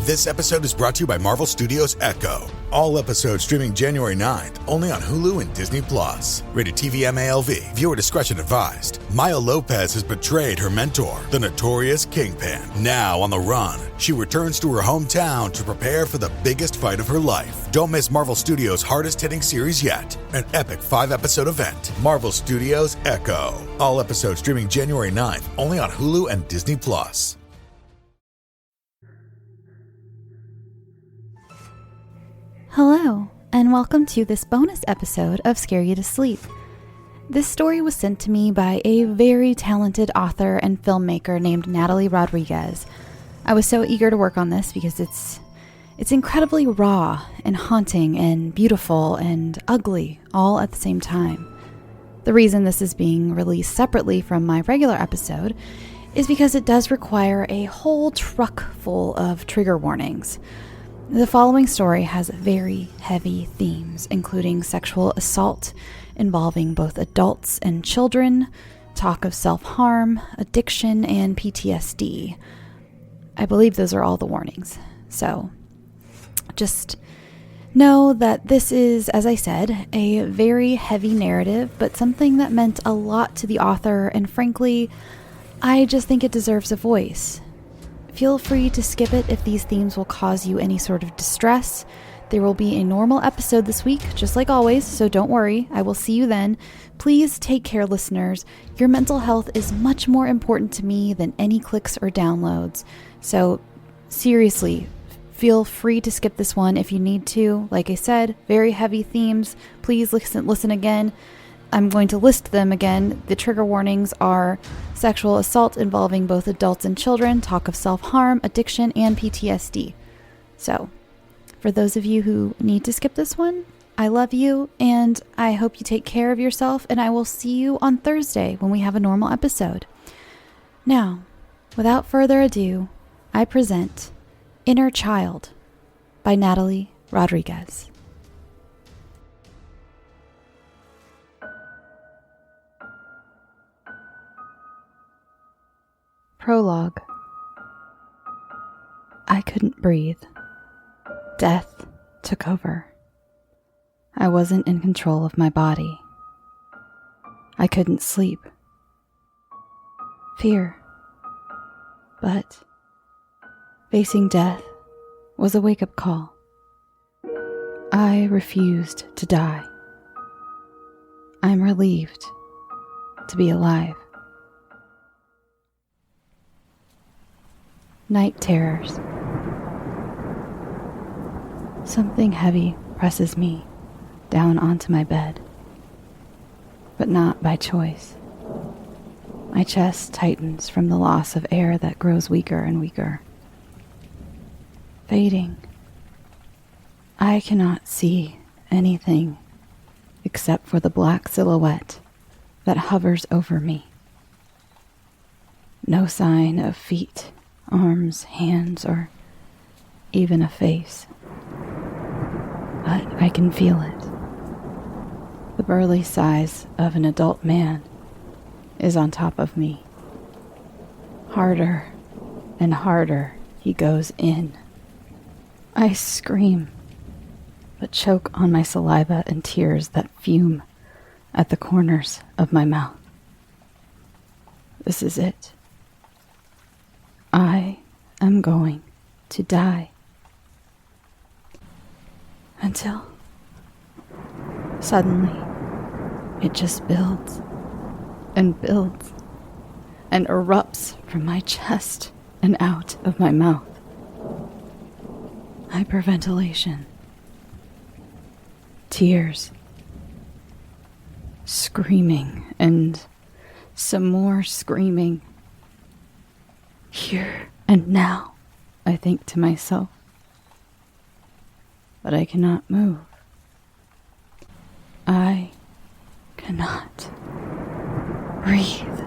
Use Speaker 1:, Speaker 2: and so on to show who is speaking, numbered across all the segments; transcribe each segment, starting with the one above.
Speaker 1: This episode is brought to you by Marvel Studios Echo. All episodes streaming January 9th, only on Hulu and Disney+. Rated TV MALV. Viewer discretion advised. Maya Lopez has betrayed her mentor, the notorious Kingpin. Now on the run, she returns to her hometown to prepare for the biggest fight of her life. Don't miss Marvel Studios' hardest-hitting series yet. An epic 5-episode event. Marvel Studios Echo. All episodes streaming January 9th, only on Hulu and Disney+.
Speaker 2: Hello, and welcome to this bonus episode of Scare You to Sleep. This story was sent to me by a very talented author and filmmaker named Natalie Rodriguez. I was so eager to work on this because it's incredibly raw and haunting and beautiful and ugly all at the same time. The reason this is being released separately from my regular episode is because it does require a whole truck full of trigger warnings. The following story has very heavy themes, including sexual assault involving both adults and children, talk of self-harm, addiction, and PTSD. I believe those are all the warnings. So just know that this is, as I said, a very heavy narrative, but something that meant a lot to the author, and frankly, I just think it deserves a voice. Feel free to skip it if these themes will cause you any sort of distress. There will be a normal episode this week, just like always, so don't worry. I will see you then. Please take care, listeners. Your mental health is much more important to me than any clicks or downloads. So, seriously, feel free to skip this one if you need to. Like I said, very heavy themes. Please listen again. I'm going to list them again. The trigger warnings are sexual assault involving both adults and children, talk of self-harm, addiction, and PTSD. So, for those of you who need to skip this one, I love you, and I hope you take care of yourself, and I will see you on Thursday when we have a normal episode. Now, without further ado, I present Inner Child by Natalie Rodriguez. Prologue. I couldn't breathe. Death took over. I wasn't in control of my body. I couldn't sleep. Fear. But facing death was a wake-up call. I refused to die. I'm relieved to be alive. Night terrors. Something heavy presses me down onto my bed, but not by choice. My chest tightens from the loss of air that grows weaker and weaker. Fading. I cannot see anything except for the black silhouette that hovers over me. No sign of feet, arms, hands, or even a face. But I can feel it. The burly size of an adult man is on top of me. Harder and harder he goes in. I scream, but choke on my saliva and tears that fume at the corners of my mouth. This is it. I am going to die. Until suddenly it just builds and builds and erupts from my chest and out of my mouth. Hyperventilation. Tears. Screaming and some more screaming. Here and now, I think to myself. But I cannot move. I cannot breathe.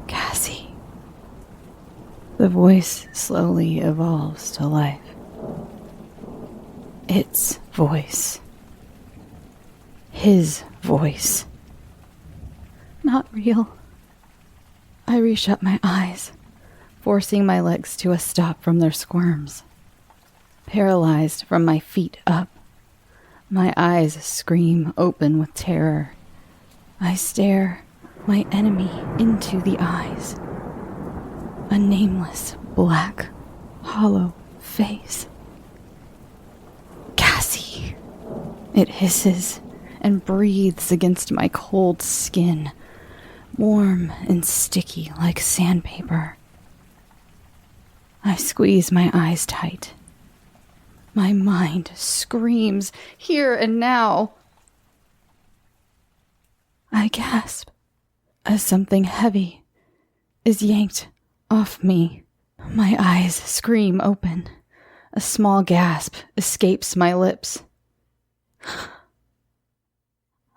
Speaker 2: Cassie. The voice slowly evolves to life. Its voice. His voice. Not real. I reshut my eyes, forcing my legs to a stop from their squirms. Paralyzed from my feet up, my eyes scream open with terror. I stare my enemy into the eyes. A nameless, black, hollow face. Cassie! It hisses and breathes against my cold skin, warm and sticky like sandpaper. I squeeze my eyes tight. My mind screams, here and now. I gasp as something heavy is yanked off me. My eyes scream open. A small gasp escapes my lips.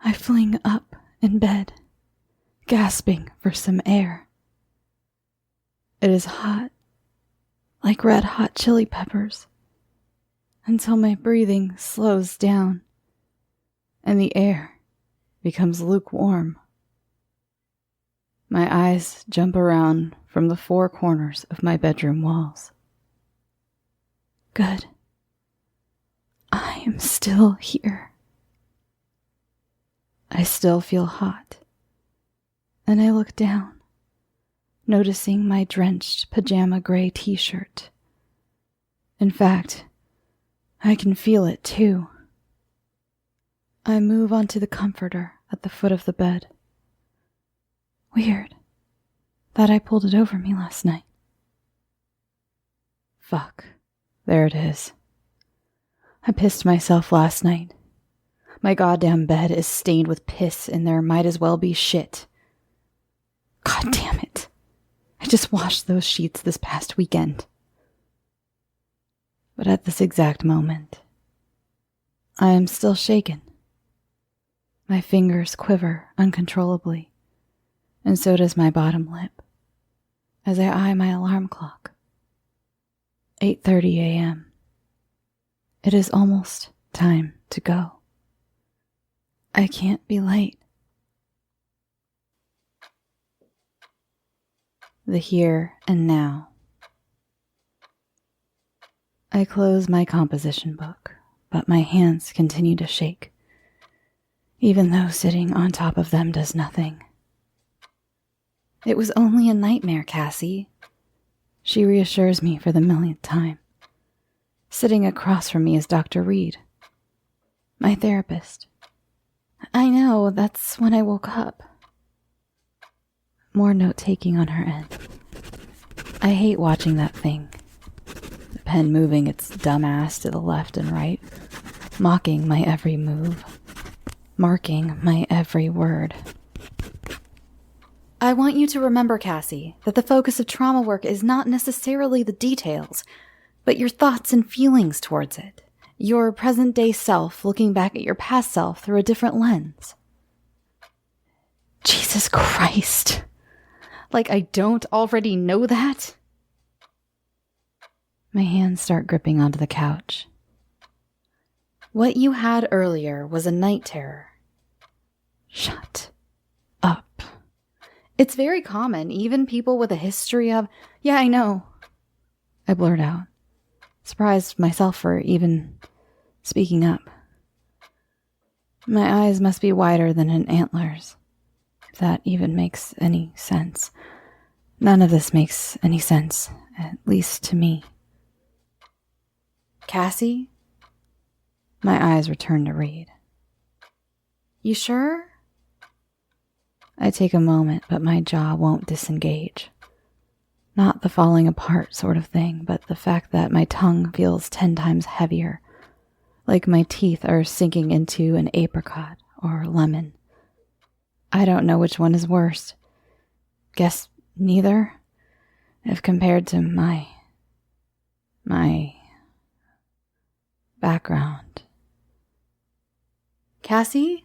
Speaker 2: I fling up in bed, gasping for some air. It is hot, like red-hot chili peppers, until my breathing slows down and the air becomes lukewarm. My eyes jump around from the four corners of my bedroom walls. Good. I am still here. I still feel hot, and I look down, noticing my drenched pajama gray t-shirt. In fact, I can feel it too. I move onto the comforter at the foot of the bed. Weird. Thought I pulled it over me last night. Fuck. There it is. I pissed myself last night. My goddamn bed is stained with piss and there might as well be shit. God damn it. I just washed those sheets this past weekend. But at this exact moment, I am still shaken. My fingers quiver uncontrollably, and so does my bottom lip, as I eye my alarm clock. 8:30 a.m. It is almost time to go. I can't be late. The here and now. I close my composition book, but my hands continue to shake, even though sitting on top of them does nothing. It was only a nightmare, Cassie. She reassures me for the millionth time. Sitting across from me is Dr. Reed, my therapist. I know, that's when I woke up. More note-taking on her end. I hate watching that thing. The pen moving its dumb ass to the left and right, mocking my every move, marking my every word. I want you to remember, Cassie, that the focus of trauma work is not necessarily the details, but your thoughts and feelings towards it. Your present-day self looking back at your past self through a different lens. Jesus Christ. Like I don't already know that? My hands start gripping onto the couch. What you had earlier was a night terror. Shut up. It's very common, even people with a history of, yeah, I know. I blurt out, surprised myself for even speaking up. My eyes must be wider than an antler's, if that even makes any sense. None of this makes any sense, at least to me. Cassie? My eyes return to Reed. You sure? I take a moment, but my jaw won't disengage. Not the falling apart sort of thing, but the fact that my tongue feels 10 times heavier, like my teeth are sinking into an apricot or lemon. I don't know which one is worse. Guess neither, if compared to my background. Cassie?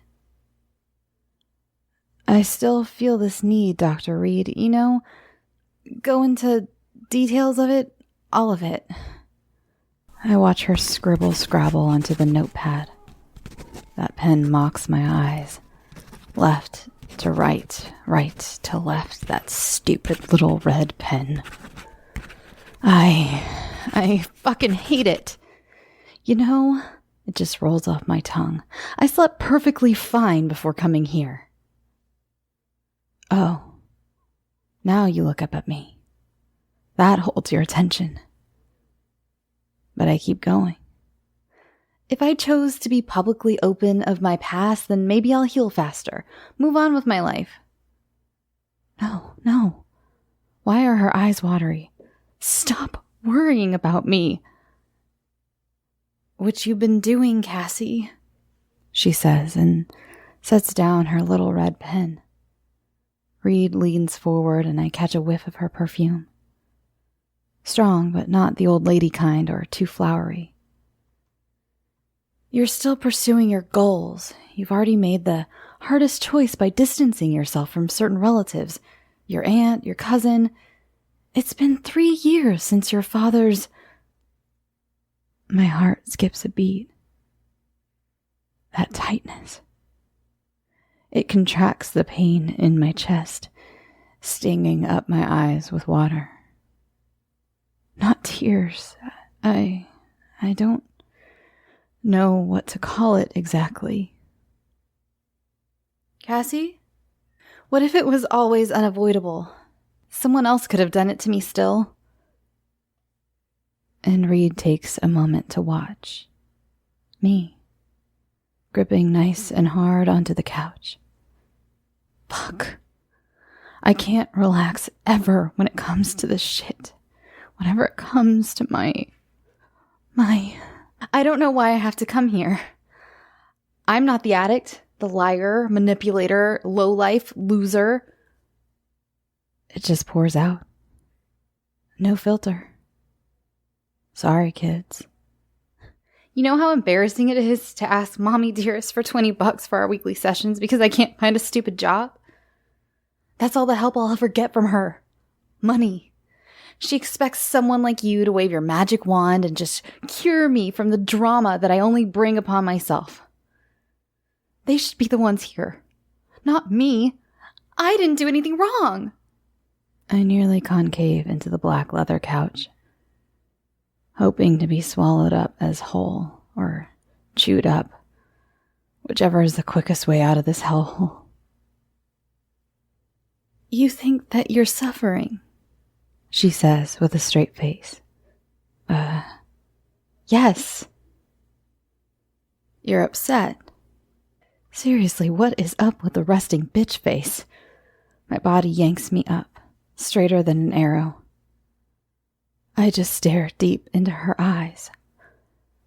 Speaker 2: I still feel this need, Dr. Reed. You know, go into details of it, all of it. I watch her scrabble onto the notepad. That pen mocks my eyes. Left to right, right to left, that stupid little red pen. I fucking hate it. You know, it just rolls off my tongue. I slept perfectly fine before coming here. Oh, now you look up at me. That holds your attention. But I keep going. If I chose to be publicly open of my past, then maybe I'll heal faster, move on with my life. No. Why are her eyes watery? Stop worrying about me. What you been doing, Cassie? She says, and sets down her little red pen. Reed leans forward, and I catch a whiff of her perfume. Strong, but not the old lady kind or too flowery. You're still pursuing your goals. You've already made the hardest choice by distancing yourself from certain relatives. Your aunt, your cousin. It's been 3 years since your father's... My heart skips a beat. That tightness. It contracts the pain in my chest, stinging up my eyes with water. Not tears. I don't know what to call it exactly. Cassie? What if it was always unavoidable? Someone else could have done it to me still. And Reed takes a moment to watch. Me. Gripping nice and hard onto the couch. Fuck. I can't relax ever when it comes to this shit. Whenever it comes to my... I don't know why I have to come here. I'm not the addict, the liar, manipulator, lowlife, loser. It just pours out. No filter. Sorry, kids. You know how embarrassing it is to ask Mommy Dearest for $20 for our weekly sessions because I can't find a stupid job? That's all the help I'll ever get from her. Money. She expects someone like you to wave your magic wand and just cure me from the drama that I only bring upon myself. They should be the ones here. Not me. I didn't do anything wrong. I nearly concave into the black leather couch, hoping to be swallowed up as whole or chewed up, whichever is the quickest way out of this hellhole. You think that you're suffering, she says with a straight face. Yes. You're upset. Seriously, what is up with the resting bitch face? My body yanks me up, straighter than an arrow. I just stare deep into her eyes.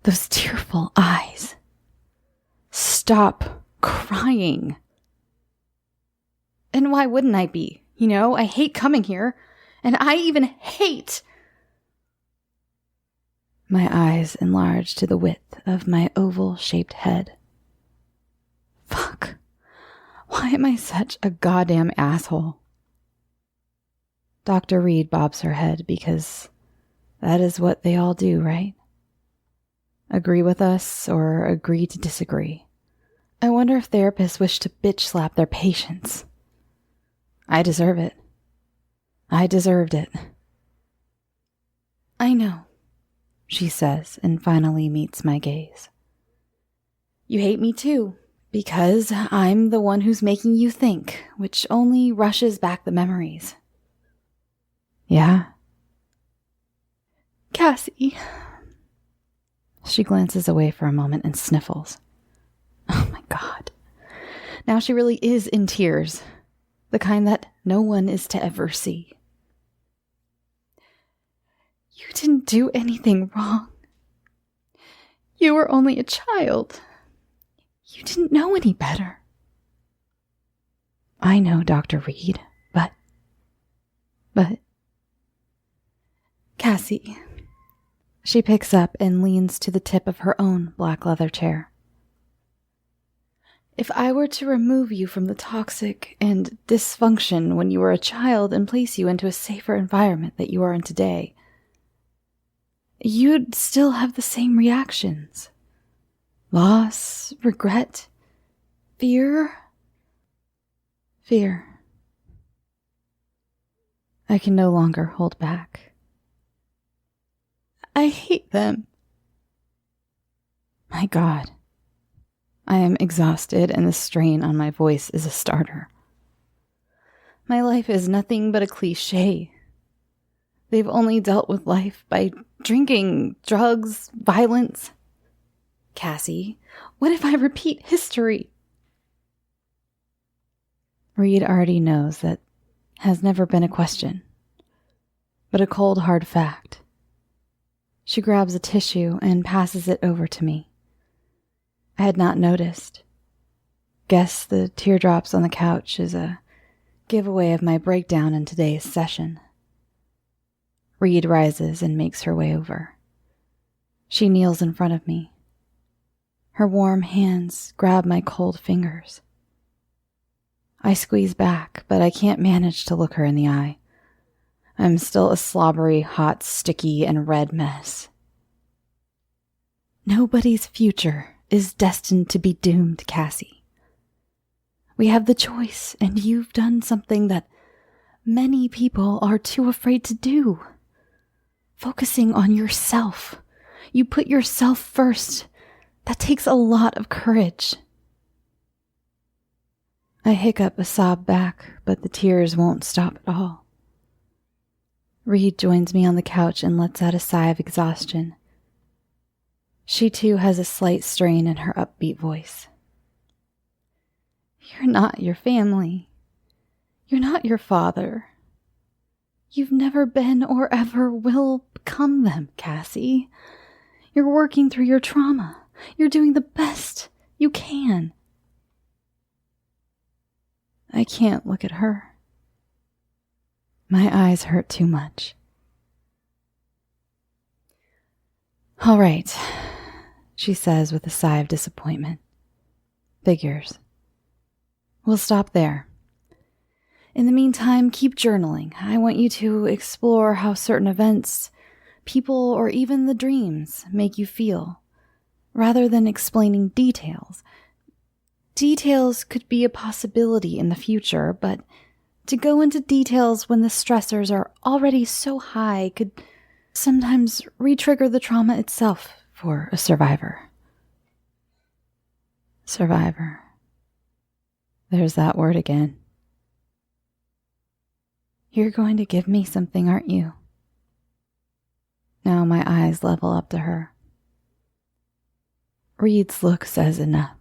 Speaker 2: Those tearful eyes. Stop crying. And why wouldn't I be? You know, I hate coming here. And I even hate... My eyes enlarge to the width of my oval-shaped head. Fuck. Why am I such a goddamn asshole? Dr. Reed bobs her head because that is what they all do, right? Agree with us or agree to disagree. I wonder if therapists wish to bitch slap their patients. I deserve it. I deserved it. I know, she says, and finally meets my gaze. You hate me too, because I'm the one who's making you think, which only rushes back the memories. Yeah? Cassie. She glances away for a moment and sniffles. Oh my God. Now she really is in tears, the kind that no one is to ever see. You didn't do anything wrong. You were only a child. You didn't know any better. I know, Dr. Reed, but... Cassie. She picks up and leans to the tip of her own black leather chair. If I were to remove you from the toxic and dysfunction when you were a child and place you into a safer environment that you are in today, you'd still have the same reactions. Loss, regret, fear. I can no longer hold back. hate them. My God. I am exhausted and the strain on my voice is a starter. My life is nothing but a cliche. They've only dealt with life by drinking, drugs, violence. Cassie, what if I repeat history? Reed already knows that has never been a question, but a cold, hard fact. She grabs a tissue and passes it over to me. I had not noticed. Guess the teardrops on the couch is a giveaway of my breakdown in today's session. Reed rises and makes her way over. She kneels in front of me. Her warm hands grab my cold fingers. I squeeze back, but I can't manage to look her in the eye. I'm still a slobbery, hot, sticky, and red mess. Nobody's future is destined to be doomed, Cassie. We have the choice, and you've done something that many people are too afraid to do. Focusing on yourself. You put yourself first. That takes a lot of courage. I hiccup a sob back, but the tears won't stop at all. Reed joins me on the couch and lets out a sigh of exhaustion. She too has a slight strain in her upbeat voice. You're not your family. You're not your father. You've never been or ever will become them, Cassie. You're working through your trauma. You're doing the best you can. I can't look at her. My eyes hurt too much. All right, she says with a sigh of disappointment. Figures. We'll stop there. In the meantime, keep journaling. I want you to explore how certain events, people, or even the dreams make you feel, rather than explaining details. Details could be a possibility in the future, but to go into details when the stressors are already so high could sometimes re-trigger the trauma itself for a survivor. Survivor. There's that word again. You're going to give me something, aren't you? Now my eyes level up to her. Reed's look says enough,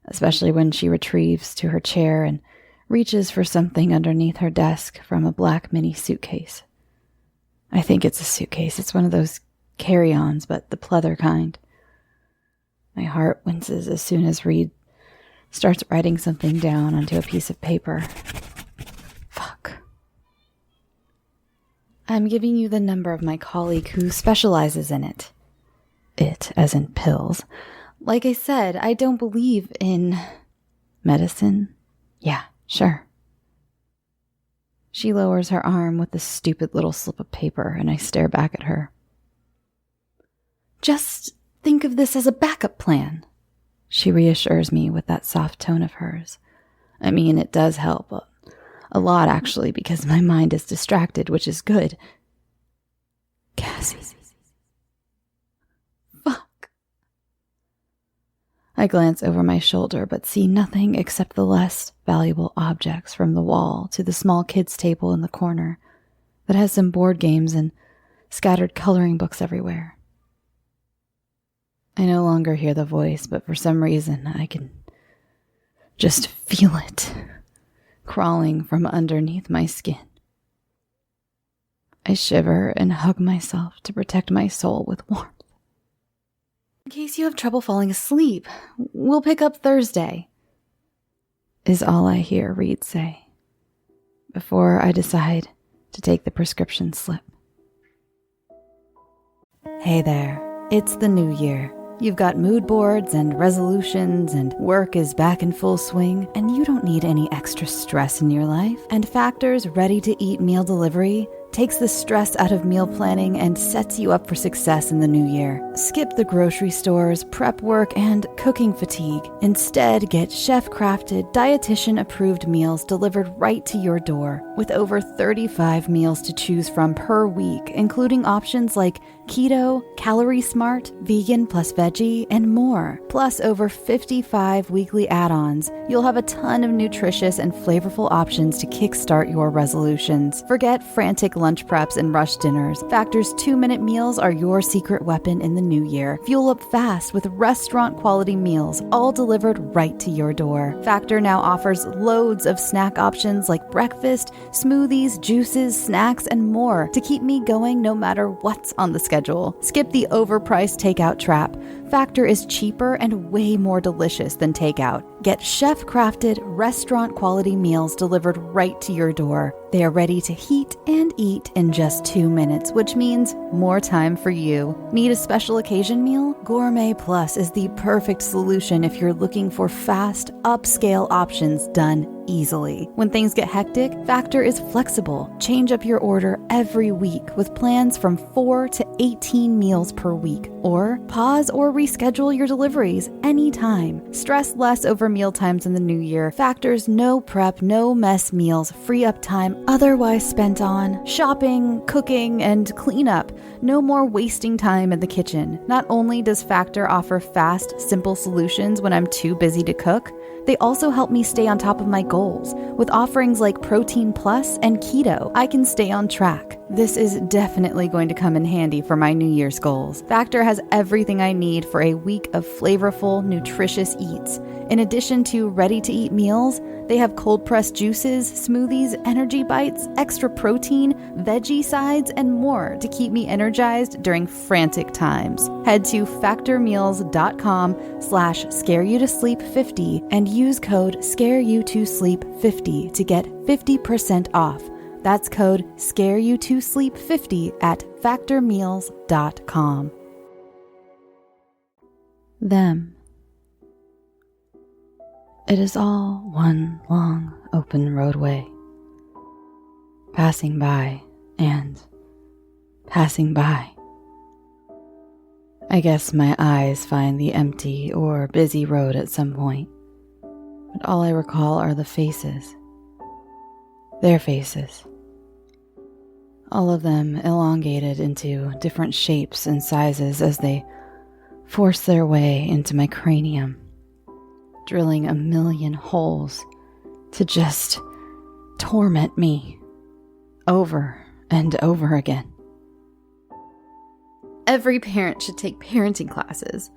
Speaker 2: especially when she retrieves to her chair and reaches for something underneath her desk from a black mini suitcase. I think it's a suitcase. It's one of those carry-ons, but the pleather kind. My heart winces as soon as Reed starts writing something down onto a piece of paper. Fuck. I'm giving you the number of my colleague who specializes in it. It, as in pills. Like I said, I don't believe in medicine. Yeah, sure. She lowers her arm with the stupid little slip of paper, and I stare back at her. Just think of this as a backup plan, she reassures me with that soft tone of hers. I mean, it does help. A lot, actually, because my mind is distracted, which is good. Cassie. Fuck. I glance over my shoulder, but see nothing except the less valuable objects from the wall to the small kids' table in the corner that has some board games and scattered coloring books everywhere. I no longer hear the voice, but for some reason I can just feel it crawling from underneath my skin. I shiver and hug myself to protect my soul with warmth. In case you have trouble falling asleep, we'll pick up Thursday, is all I hear Reed say, before I decide to take the prescription slip. Hey there, it's the new year. You've got mood boards and resolutions, and work is back in full swing, and you don't need any extra stress in your life. And Factor's ready-to-eat meal delivery takes the stress out of meal planning, and sets you up for success in the new year. Skip the grocery stores, prep work, and cooking fatigue. Instead, get chef-crafted, dietitian-approved meals delivered right to your door, with over 35 meals to choose from per week, including options like keto, calorie smart, vegan plus veggie, and more. Plus over 55 weekly add-ons. You'll have a ton of nutritious and flavorful options to kickstart your resolutions. Forget frantic lunch preps and rush dinners. Factor's 2-minute meals are your secret weapon in the new year. Fuel up fast with restaurant-quality meals, all delivered right to your door. Factor now offers loads of snack options like breakfast, smoothies, juices, snacks, and more to keep me going no matter what's on the schedule. Skip the overpriced takeout trap. Factor is cheaper and way more delicious than takeout. Get chef-crafted, restaurant-quality meals delivered right to your door. They are ready to heat and eat in just 2 minutes, which means more time for you. Need a special occasion meal? Gourmet Plus is the perfect solution if you're looking for fast, upscale options done easily. When things get hectic, Factor is flexible. Change up your order every week with plans from 4 to 18 meals per week. Or pause or reschedule your deliveries anytime. Stress less over meal times in the new year. Factor's no prep, no mess meals free up time otherwise spent on shopping, cooking, and cleanup. No more wasting time in the kitchen. Not only does Factor offer fast, simple solutions when I'm too busy to cook, they also help me stay on top of my goals. With offerings like Protein Plus and Keto, I can stay on track. This is definitely going to come in handy for my New Year's goals. Factor has everything I need for a week of flavorful, nutritious eats. In addition to ready-to-eat meals, they have cold-pressed juices, smoothies, energy bites, extra protein, veggie sides, and more to keep me energized during frantic times. Head to factormeals.com/scareyoutosleep50 and use code SCAREYOUTOSLEEP50 to get 50% off. That's code SCAREYOUTOSLEEP50 at factormeals.com. Them. It is all one long open roadway. Passing by and passing by. I guess my eyes find the empty or busy road at some point, but all I recall are the faces. Their faces. All of them elongated into different shapes and sizes as they force their way into my cranium, drilling a million holes to just torment me over and over again. Every parent should take parenting classes.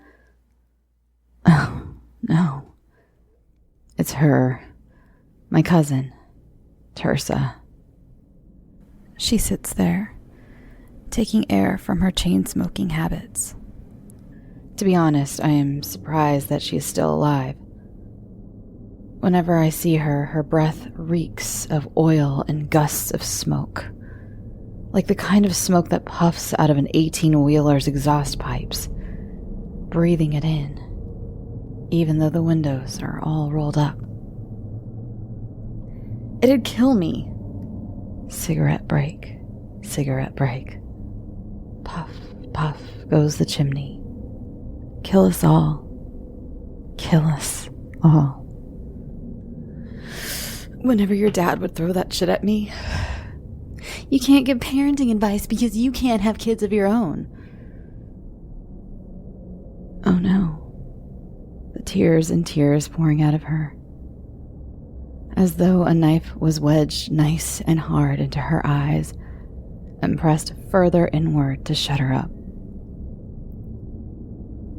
Speaker 2: Oh, no. It's her, my cousin, Tersa. She sits there, taking air from her chain-smoking habits. To be honest, I am surprised that she is still alive. Whenever I see her, her breath reeks of oil and gusts of smoke, like the kind of smoke that puffs out of an 18-wheeler's exhaust pipes, breathing it in, even though the windows are all rolled up. It'd kill me. Cigarette break, cigarette break. Puff, puff goes the chimney. Kill us all. Kill us all. Whenever your dad would throw that shit at me, you can't give parenting advice because you can't have kids of your own. Oh no. The tears and tears pouring out of her, as though a knife was wedged nice and hard into her eyes and pressed further inward to shut her up.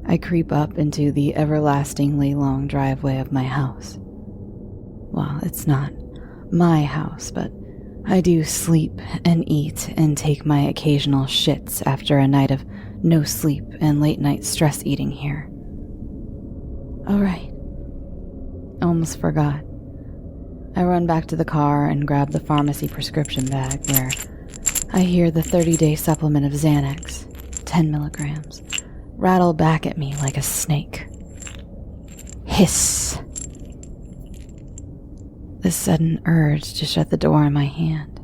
Speaker 2: I creep up into the everlastingly long driveway of my house. Well, it's not my house, but I do sleep and eat and take my occasional shits after a night of no sleep and late-night stress eating here. Oh, right. Almost forgot. I run back to the car and grab the pharmacy prescription bag where I hear the 30-day supplement of Xanax, 10 milligrams, rattle back at me like a snake. Hiss. This sudden urge to shut the door in my hand.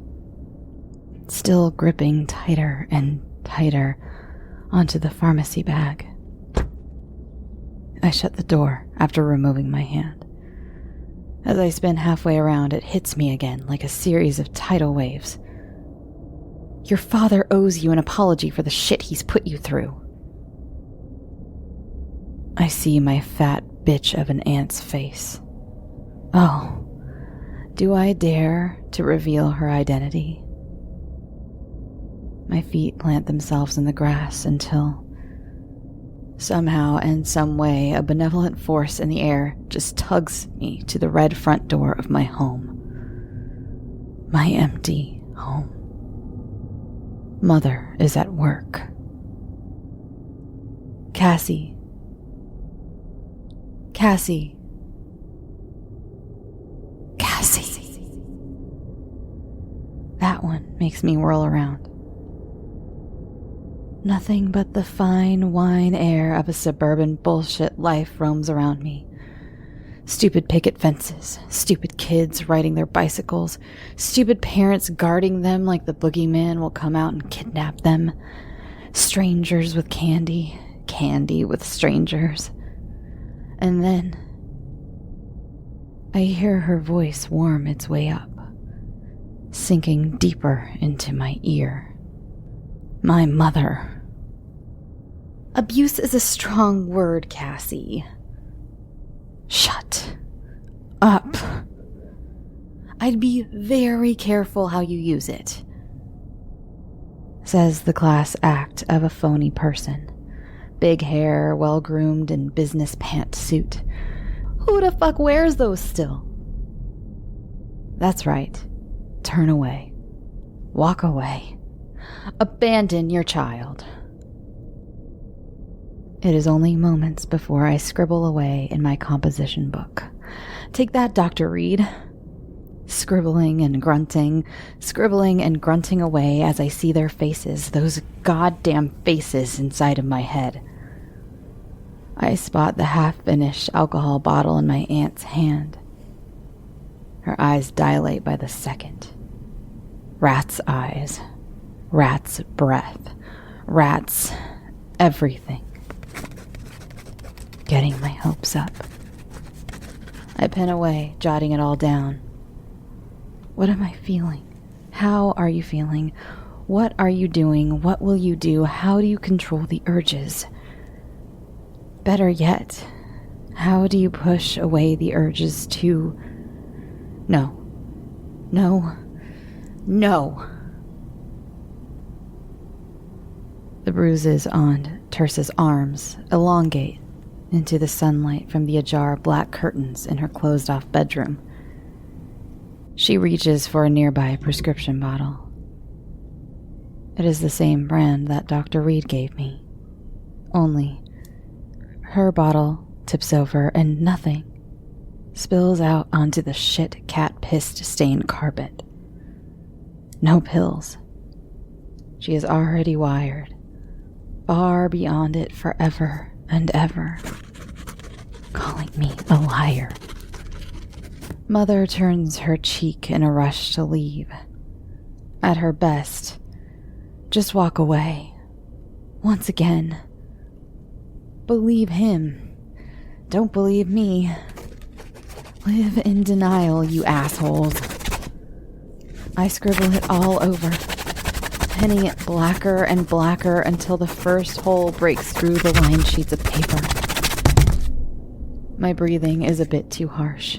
Speaker 2: still gripping tighter and tighter onto the pharmacy bag. I shut the door after removing my hand. As I spin halfway around, it hits me again like a series of tidal waves. Your father owes you an apology for the shit he's put you through. I see my fat bitch of an aunt's face. Oh, do I dare to reveal her identity? My feet plant themselves in the grass until, somehow and some way, a benevolent force in the air just tugs me to the red front door of my home. My empty home. Mother is at work. Cassie. Cassie. Cassie. That one makes me whirl around. Nothing but the fine wine air of a suburban bullshit life roams around me. Stupid picket fences, stupid kids riding their bicycles, stupid parents guarding them like the boogeyman will come out and kidnap them, strangers with candy, candy with strangers. And then I hear her voice worm its way up, sinking deeper into my ear. My mother. Abuse is a strong word, Cassie. Shut up. I'd be very careful how you use it, says the class act of a phony person. Big hair, well-groomed, and business pant suit. Who the fuck wears those still? That's right. Turn away. Walk away. Abandon your child. It is only moments before I scribble away in my composition book. Take that, Dr. Reed. Scribbling and grunting away as I see their faces, those goddamn faces inside of my head. I spot the half-finished alcohol bottle in my aunt's hand. Her eyes dilate by the second. Rat's eyes. Rat's breath. Rat's everything. Getting my hopes up. I pen away, jotting it all down. What am I feeling? How are you feeling? What are you doing? What will you do? How do you control the urges? Better yet, how do you push away the urges to... No. The bruises on Tersa's arms elongate into the sunlight from the ajar black curtains in her closed-off bedroom. She reaches for a nearby prescription bottle. It is the same brand that Dr. Reed gave me. Only, her bottle tips over and nothing spills out onto the shit cat-pissed stained carpet. No pills. She is already wired, far beyond it forever and ever, calling me a liar. Mother turns her cheek in a rush to leave. At her best, just walk away. Once again. Believe him. Don't believe me. Live in denial, you assholes. I scribble it all over, penning it blacker and blacker until the first hole breaks through the lined sheets of paper. My breathing is a bit too harsh,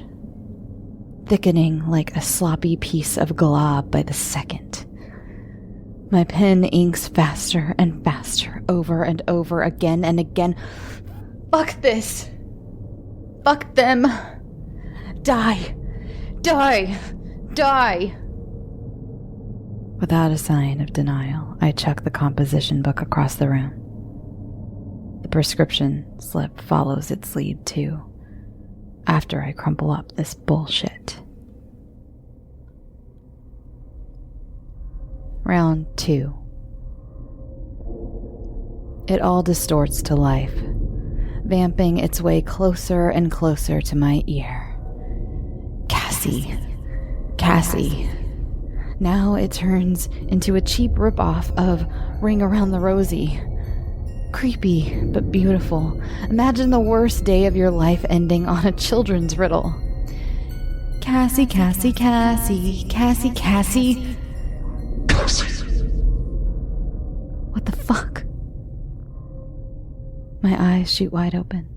Speaker 2: thickening like a sloppy piece of glob by the second. My pen inks faster and faster, over and over, again and again. Fuck this. Fuck them. Die. Die. Die. Without a sign of denial, I chuck the composition book across the room. The prescription slip follows its lead, too, after I crumple up this bullshit. Round 2. It all distorts to life, vamping its way closer and closer to my ear. Cassie. Cassie. Now it turns into a cheap ripoff of Ring Around the Rosie. Creepy, but beautiful. Imagine the worst day of your life ending on a children's riddle. Cassie, Cassie, Cassie, Cassie, Cassie. What the fuck? My eyes shoot wide open,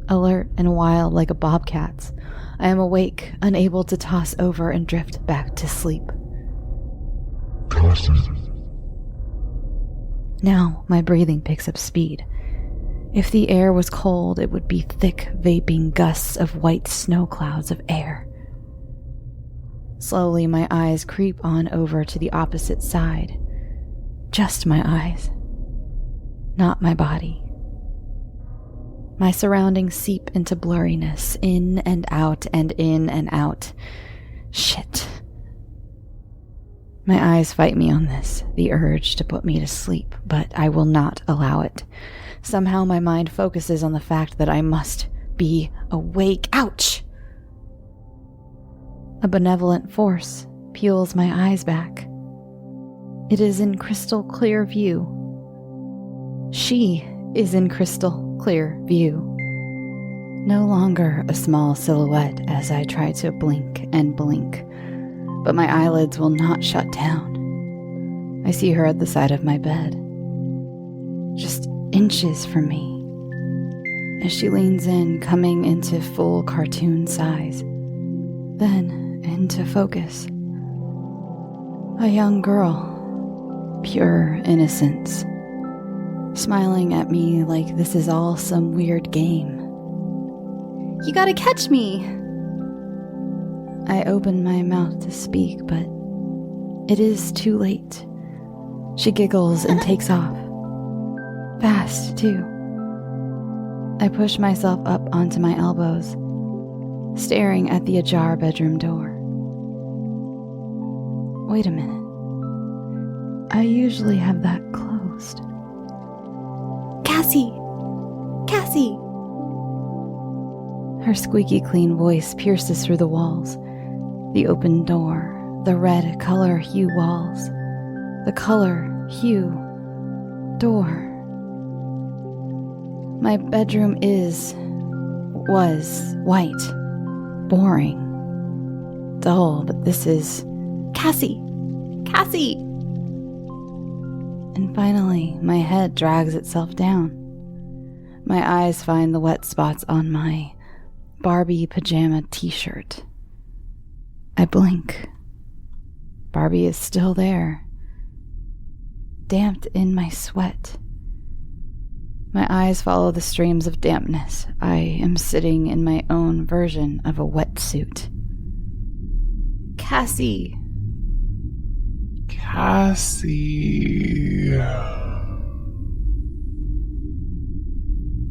Speaker 2: alert and wild like a bobcat's. I am awake, unable to toss over and drift back to sleep. Now my breathing picks up speed. If the air was cold, it would be thick, vaping gusts of white snow clouds of air. Slowly, my eyes creep on over to the opposite side. Just my eyes, not my body. My surroundings seep into blurriness, in and out and in and out. Shit. My eyes fight me on this, the urge to put me to sleep, but I will not allow it. Somehow my mind focuses on the fact that I must be awake. Ouch! A benevolent force peels my eyes back. It is in crystal clear view. She is in crystal clear view. No longer a small silhouette as I try to blink and blink, but my eyelids will not shut down. I see her at the side of my bed, just inches from me, as she leans in, coming into full cartoon size, then into focus. A young girl, pure innocence, smiling at me like this is all some weird game. You gotta catch me! I open my mouth to speak, but it is too late. She giggles and takes off. Fast, too. I push myself up onto my elbows, staring at the ajar bedroom door. Wait a minute. I usually have that closed. Cassie! Cassie! Her squeaky clean voice pierces through the walls. The open door, the red color hue walls, the color hue door. My bedroom was white, boring, dull, but this is Cassie! Cassie! And finally, my head drags itself down. My eyes find the wet spots on my Barbie pajama t-shirt. I blink. Barbie is still there, damped in my sweat. My eyes follow the streams of dampness. I am sitting in my own version of a wetsuit. Cassie!
Speaker 3: Cassie.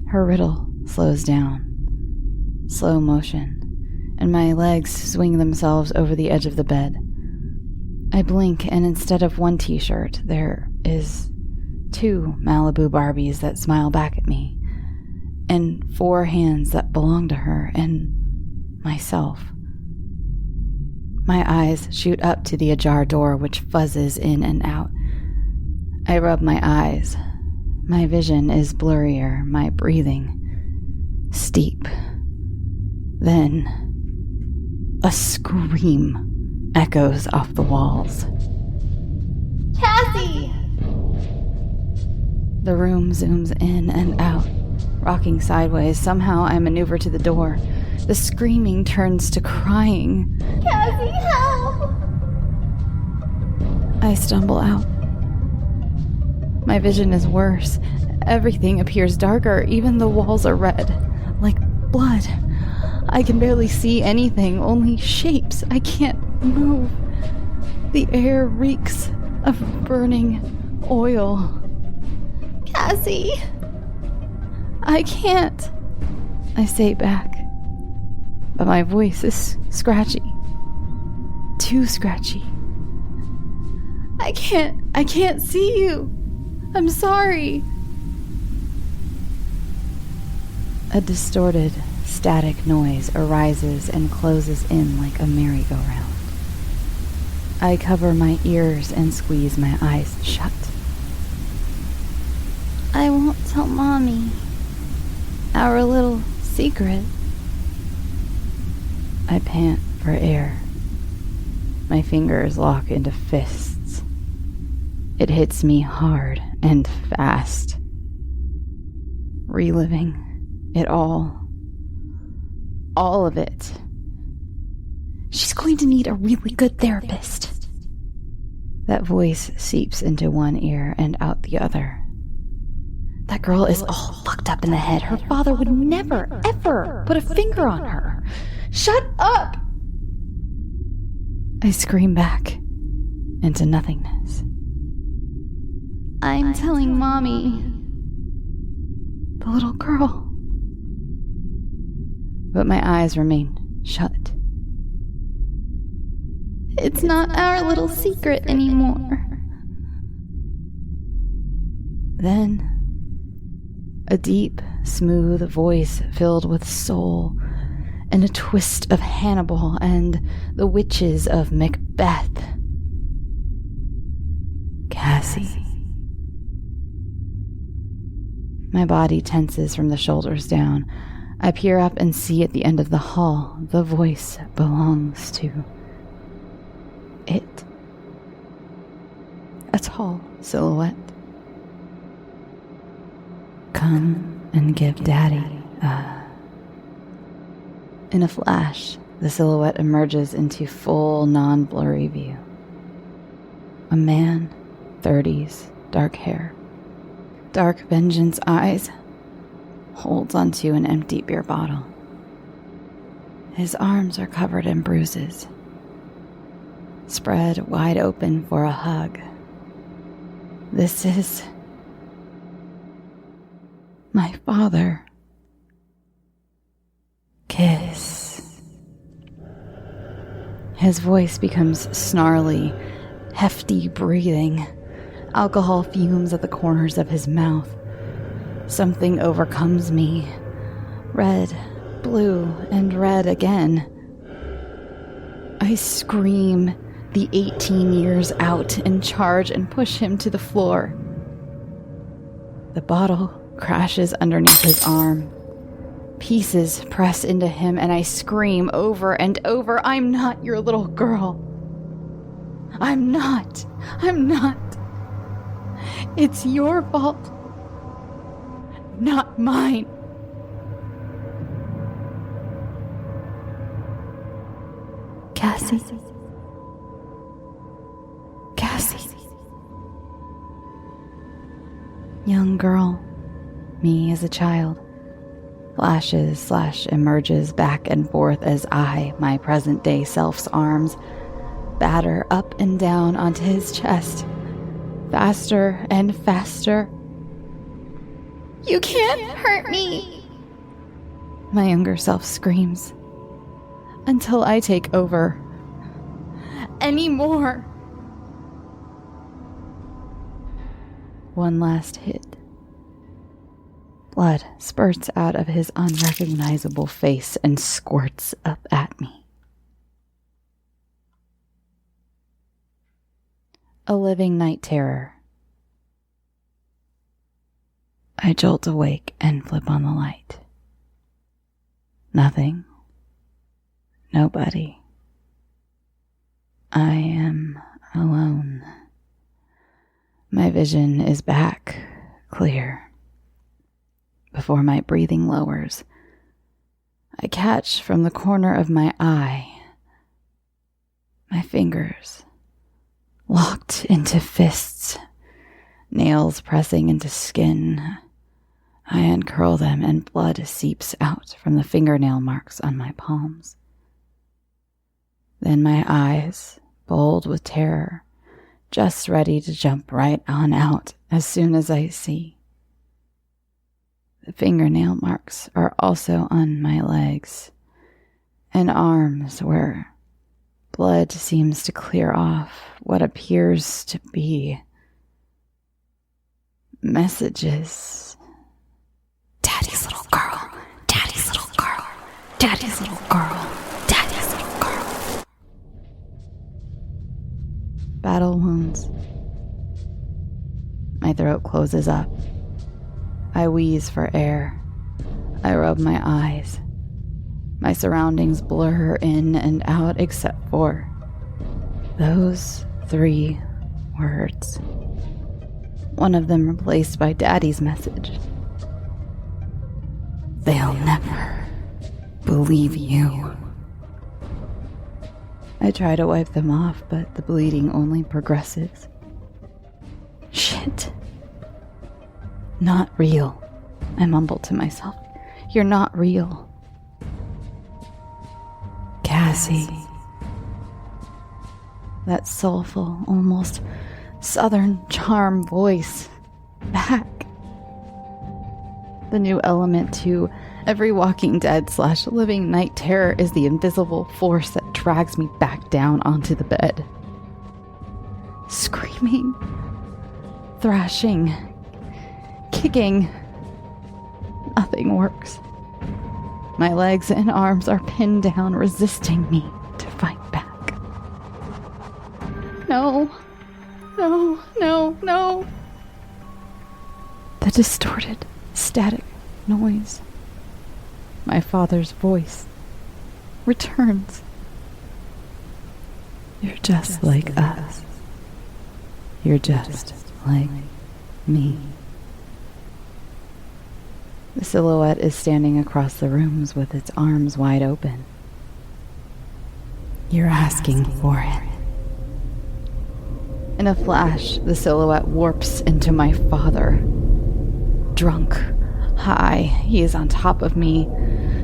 Speaker 2: Her riddle slows down. Slow motion, and my legs swing themselves over the edge of the bed. I blink, and instead of one t-shirt, there is 2 Malibu Barbies that smile back at me, and 4 hands that belong to her and myself. My eyes shoot up to the ajar door, which fuzzes in and out. I rub my eyes. My vision is blurrier, my breathing steep. Then, a scream echoes off the walls. Cassie! The room zooms in and out, rocking sideways. Somehow I maneuver to the door. The screaming turns to crying. Cassie, help! I stumble out. My vision is worse. Everything appears darker. Even the walls are red, like blood. I can barely see anything, only shapes. I can't move. The air reeks of burning oil. Cassie! I can't. I say back, but my voice is scratchy. Too scratchy. I can't see you. I'm sorry. A distorted, static noise arises and closes in like a merry-go-round. I cover my ears and squeeze my eyes shut. I won't tell Mommy. Our little secret. I pant for air. My fingers lock into fists. It hits me hard and fast. Reliving it all of it. She's going to need a really good therapist. That voice seeps into one ear and out the other. That girl is all fucked up in the head. Her father would never, ever put a finger on her. Shut up! I scream back into nothingness. I'm telling Mommy. The little girl. But my eyes remain shut. It's not our little secret anymore. Then, a deep, smooth voice filled with soul and a twist of Hannibal and the witches of Macbeth. Cassie. My body tenses from the shoulders down. I peer up and see at the end of the hall the voice belongs to it. A tall silhouette. Come and give Daddy a... In a flash, the silhouette emerges into full, non-blurry view. A man, 30s, dark hair, dark vengeance eyes, holds onto an empty beer bottle. His arms are covered in bruises, spread wide open for a hug. This is my father. Kiss. His voice becomes snarly, hefty breathing. Alcohol fumes at the corners of his mouth. Something overcomes me. Red, blue, and red again. I scream the 18 years out and charge and push him to the floor. The bottle crashes underneath his arm. Pieces press into him and I scream over and over, I'm not your little girl. I'm not. It's your fault, not mine. Cassie. Young girl, me as a child, flashes / emerges back and forth as I, my present-day self's arms, batter up and down onto his chest, faster and faster. You can't hurt me, my younger self screams, until I take over. Anymore. One last hit. Blood spurts out of his unrecognizable face and squirts up at me. A living night terror. I jolt awake and flip on the light. Nothing. Nobody. I am alone. My vision is back, clear. Before my breathing lowers, I catch from the corner of my eye my fingers locked into fists, nails pressing into skin. I uncurl them and blood seeps out from the fingernail marks on my palms. Then my eyes, bold with terror, just ready to jump right on out as soon as I see. The fingernail marks are also on my legs and arms where blood seems to clear off what appears to be messages. Daddy's little girl, Daddy's little girl, Daddy's little girl, Daddy's little girl. battle wounds. My throat closes up. I wheeze for air. I rub my eyes. My surroundings blur in and out except for those 3 words. One of them replaced by Daddy's message. They'll never believe you. I try to wipe them off, but the bleeding only progresses. Shit. Not real, I mumble to myself. You're not real. Cassie. That soulful, almost southern charm voice. Back. The new element to every Walking Dead / living night terror is the invisible force that drags me back down onto the bed. Screaming, thrashing, kicking. Nothing works. My legs and arms are pinned down, resisting me to fight back. No. No, no, no. The distorted, static noise. My father's voice returns. You're just like us. You're just like me. The silhouette is standing across the rooms with its arms wide open. You're asking for it. In a flash, the silhouette warps into my father. Drunk, high, he is on top of me,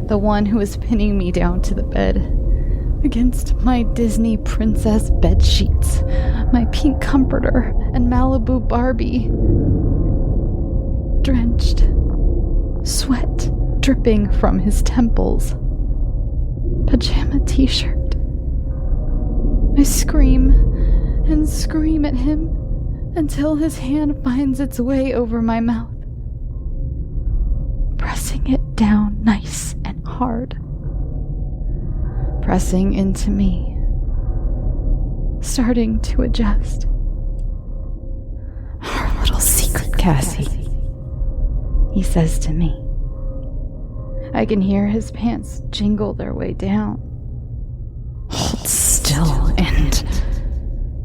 Speaker 2: the one who is pinning me down to the bed, against my Disney princess bed sheets, my pink comforter, and Malibu Barbie. Drenched, sweat dripping from his temples. Pajama t-shirt. I scream and scream at him until his hand finds its way over my mouth, pressing it down nice and hard, pressing into me, starting to adjust. Our little secret, Cassie, he says to me. I can hear his pants jingle their way down. Hold still and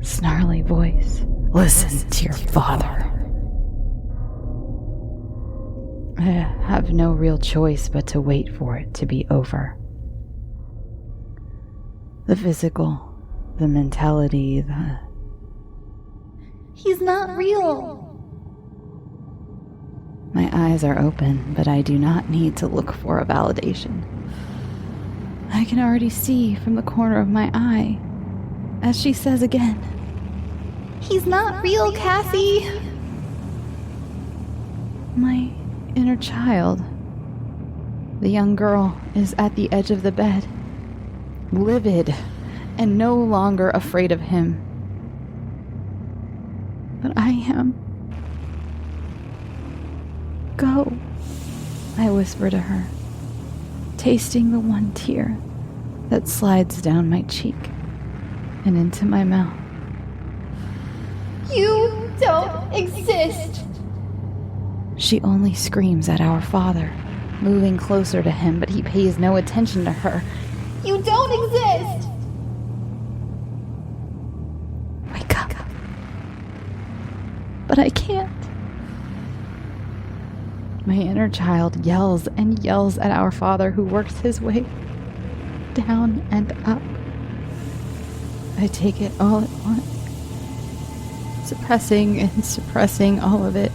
Speaker 2: snarly voice. Listen to your father. I have no real choice but to wait for it to be over. The physical, the mentality, He's not real. My eyes are open, but I do not need to look for a validation. I can already see from the corner of my eye, as she says again, He's not real, Cassie. My inner child, the young girl, is at the edge of the bed, livid and no longer afraid of him. But I am. Go, I whisper to her, tasting the one tear that slides down my cheek and into my mouth.
Speaker 4: You don't exist!
Speaker 2: She only screams at our father, moving closer to him, but he pays no attention to her.
Speaker 4: You don't exist!
Speaker 2: Wake up. But I can't. My inner child yells and yells at our father, who works his way down and up. I take it all at once, suppressing and suppressing all of it.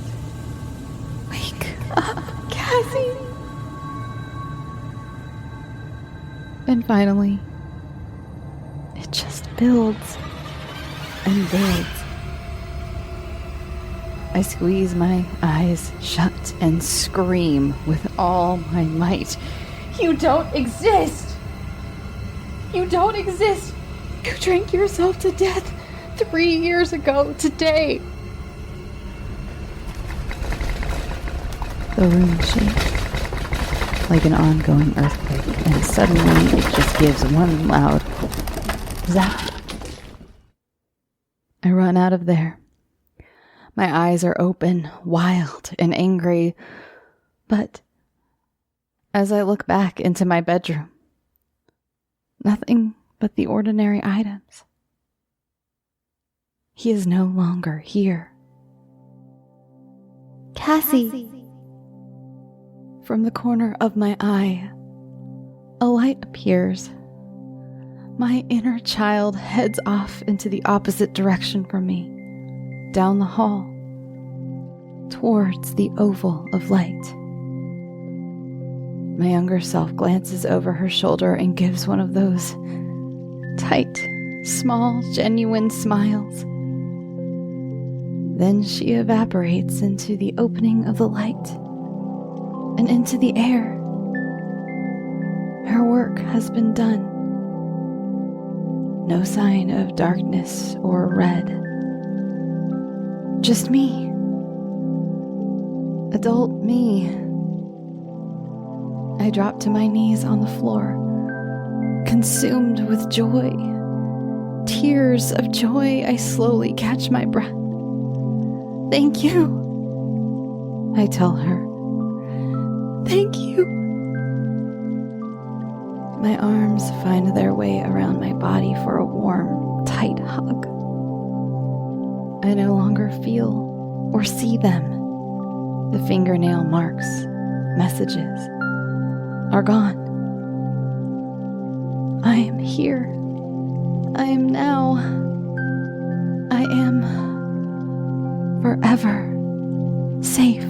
Speaker 2: Wake up, Cassie! And finally, it just builds and builds. I squeeze my eyes shut and scream with all my might.
Speaker 4: You don't exist! You don't exist!
Speaker 2: You drank yourself to death 3 years ago today. The room shakes like an ongoing earthquake, and suddenly it just gives one loud zap. I run out of there. My eyes are open, wild and angry, but as I look back into my bedroom, nothing but the ordinary items. He is no longer here.
Speaker 4: Cassie.
Speaker 2: From the corner of my eye, a light appears. My inner child heads off into the opposite direction from me, down the hall, towards the oval of light. My younger self glances over her shoulder and gives one of those tight, small, genuine smiles. Then she evaporates into the opening of the light and into the air. Her work has been done. No sign of darkness or red. Just me. Adult me. I drop to my knees on the floor, consumed with joy. Tears of joy. I slowly catch my breath. Thank you, I tell her. Thank you. My arms find their way around my body for a warm, tight hug. I no longer feel or see them. The fingernail marks, messages, are gone. I am here. I am now. I am forever safe.